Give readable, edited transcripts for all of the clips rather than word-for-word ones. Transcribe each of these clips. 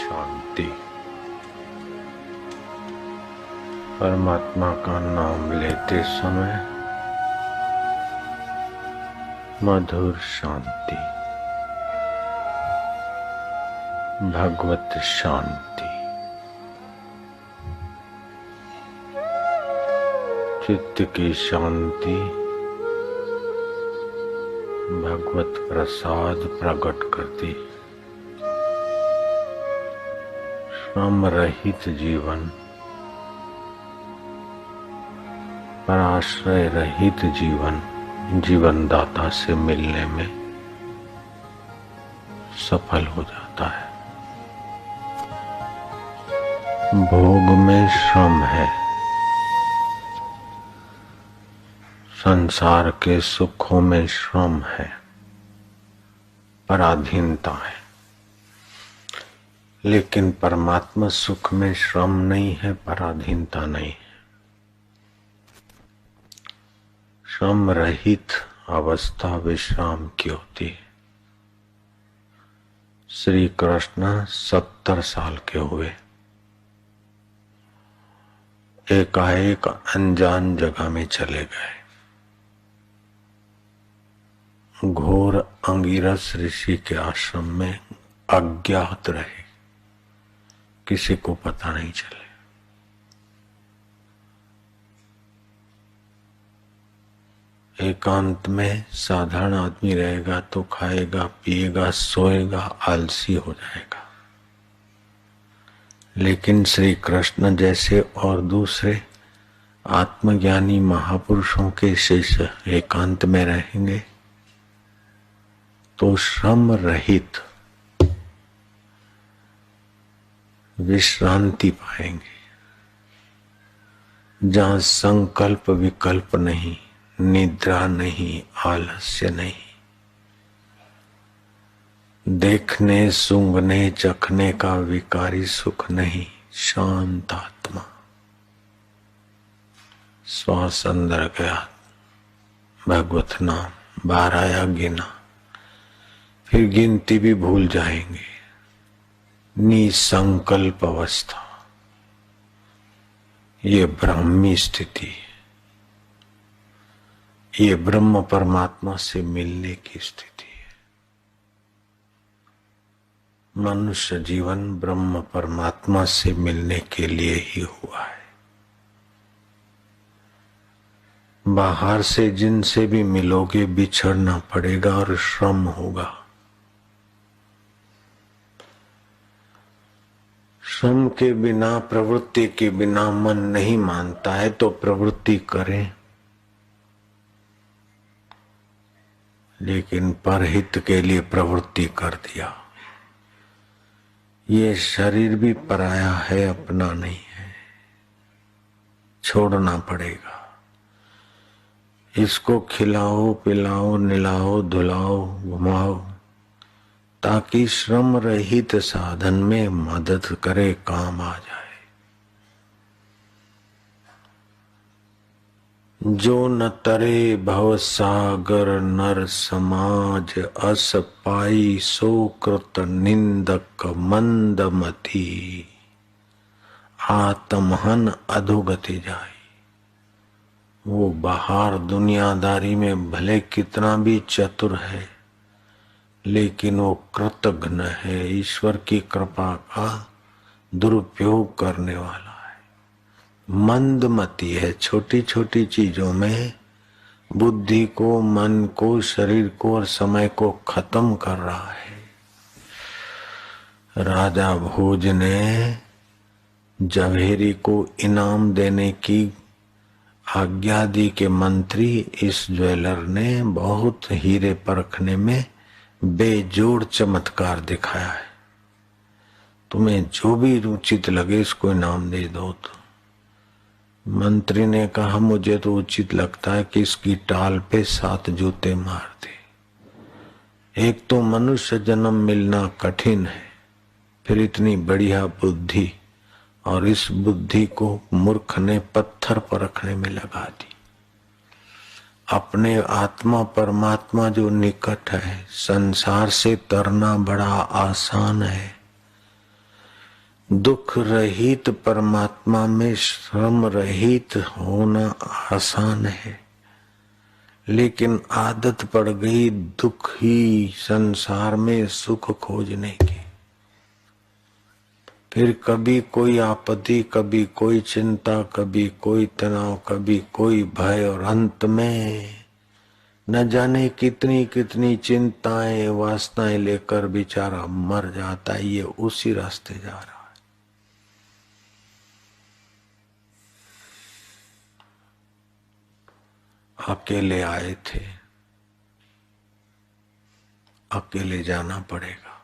शांति। परमात्मा का नाम लेते समय मधुर शांति, भगवत शांति, चित्त की शांति भगवत प्रसाद प्रकट करती। श्रम रहित जीवन, पराश्रय रहित जीवन जीवन दाता से मिलने में सफल हो जाता है। भोग में श्रम है, संसार के सुखों में श्रम है, पराधीनता है। लेकिन परमात्मा सुख में श्रम नहीं है, पराधीनता नहीं है। श्रम रहित अवस्था विश्राम की होती है। श्री कृष्ण 70 साल के हुए, एकाएक अनजान जगह में चले गए। घोर अंगिरस ऋषि के आश्रम में अज्ञात रहे, किसी को पता नहीं चले। एकांत में साधारण आदमी रहेगा तो खाएगा, पिएगा, सोएगा, आलसी हो जाएगा। लेकिन श्री कृष्ण जैसे और दूसरे आत्मज्ञानी महापुरुषों के शिष्य एकांत में रहेंगे तो श्रम रहित विश्रांति पाएंगे, जहां संकल्प विकल्प नहीं, निद्रा नहीं, आलस्य नहीं, देखने सूंघने चखने का विकारी सुख नहीं, शांत आत्मा। श्वास अंदर गया, भगवत नाम बाहर आया, गिना, फिर गिनती भी भूल जाएंगे। निसंकल्प अवस्था, ये ब्राह्मी स्थिति, ये ब्रह्म परमात्मा से मिलने की स्थिति है। मनुष्य जीवन ब्रह्म परमात्मा से मिलने के लिए ही हुआ है। बाहर से जिनसे भी मिलोगे बिछड़ना पड़ेगा और श्रम होगा। श्रम के बिना, प्रवृत्ति के बिना मन नहीं मानता है तो प्रवृत्ति करें, लेकिन परहित के लिए प्रवृत्ति कर दिया। ये शरीर भी पराया है, अपना नहीं है, छोड़ना पड़ेगा। इसको खिलाओ, पिलाओ, निलाओ, धुलाओ, घुमाओ, ताकि श्रम रहित साधन में मदद करे, काम आ जाए। जो न तरे भव सागर नर समाज, अस पाई सो कृत निंदक मंदमती, आत्महन अधोगति जाए। वो बाहर दुनियादारी में भले कितना भी चतुर है, लेकिन वो कृतघ्न है, ईश्वर की कृपा का दुरुपयोग करने वाला है, मंदमती है। छोटी छोटी चीजों में बुद्धि को, मन को, शरीर को और समय को खत्म कर रहा है। राजा भोज ने जवेरी को इनाम देने की आज्ञा दी के मंत्री इस ज्वेलर ने बहुत हीरे परखने में बेजोड़ चमत्कार दिखाया है। तुम्हें जो भी उचित लगे इसको इनाम दे दो। तो मंत्री ने कहा, मुझे तो उचित लगता है कि इसकी टाल पे 7 जूते मार दे। एक तो मनुष्य जन्म मिलना कठिन है, फिर इतनी बढ़िया बुद्धि, और इस बुद्धि को मूर्ख ने पत्थर पर रखने में लगा दी। अपने आत्मा परमात्मा जो निकट है, संसार से तरना बड़ा आसान है, दुख रहित परमात्मा में श्रम रहित होना आसान है, लेकिन आदत पड़ गई दुखी संसार में सुख खोजने की। फिर कभी कोई आपत्ति, कभी कोई चिंता, कभी कोई तनाव, कभी कोई भय, और अंत में न जाने कितनी कितनी चिंताएं वासनाएं लेकर बेचारा मर जाता है। ये उसी रास्ते जा रहा है। अकेले आए थे, अकेले जाना पड़ेगा,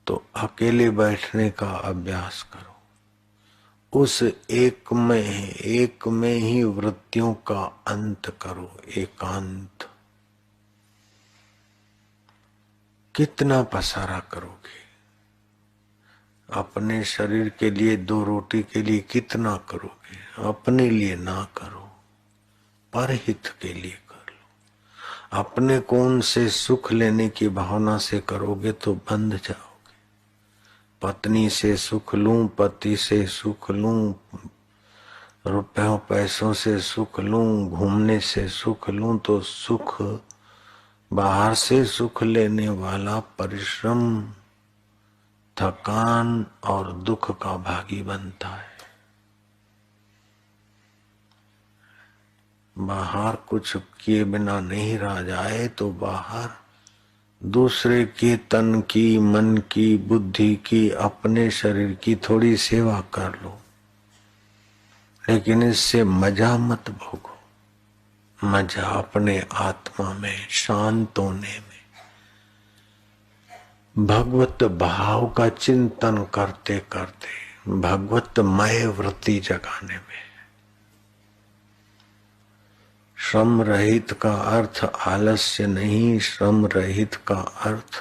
तो अकेले बैठने का अभ्यास करो। उस एक में ही वृत्तियों का अंत करो, एकांत। कितना पसारा करोगे? अपने शरीर के लिए 2 रोटी के लिए कितना करोगे? अपने लिए ना करो, परहित के लिए कर लो। अपने कौन से सुख लेने की भावना से करोगे तो बंध जाओगे। पत्नी से सुख लूं, पति से सुख लूं, रुपयों पैसों से सुख लूं, घूमने से सुख लूं, तो सुख बाहर से सुख लेने वाला परिश्रम, थकान और दुख का भागी बनता है। बाहर कुछ किए बिना नहीं रह जाए तो बाहर दूसरे के तन की, मन की, बुद्धि की, अपने शरीर की थोड़ी सेवा कर लो, लेकिन इससे मजा मत भोगो। मजा अपने आत्मा में शांत होने में, भगवत भाव का चिंतन करते करते, भगवतमय वृत्ति जगाने में। श्रम रहित का अर्थ आलस्य नहीं, श्रम रहित का अर्थ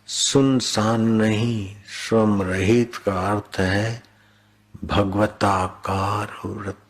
सुनसान नहीं, श्रम रहित का अर्थ है भगवताकार वृत्ति।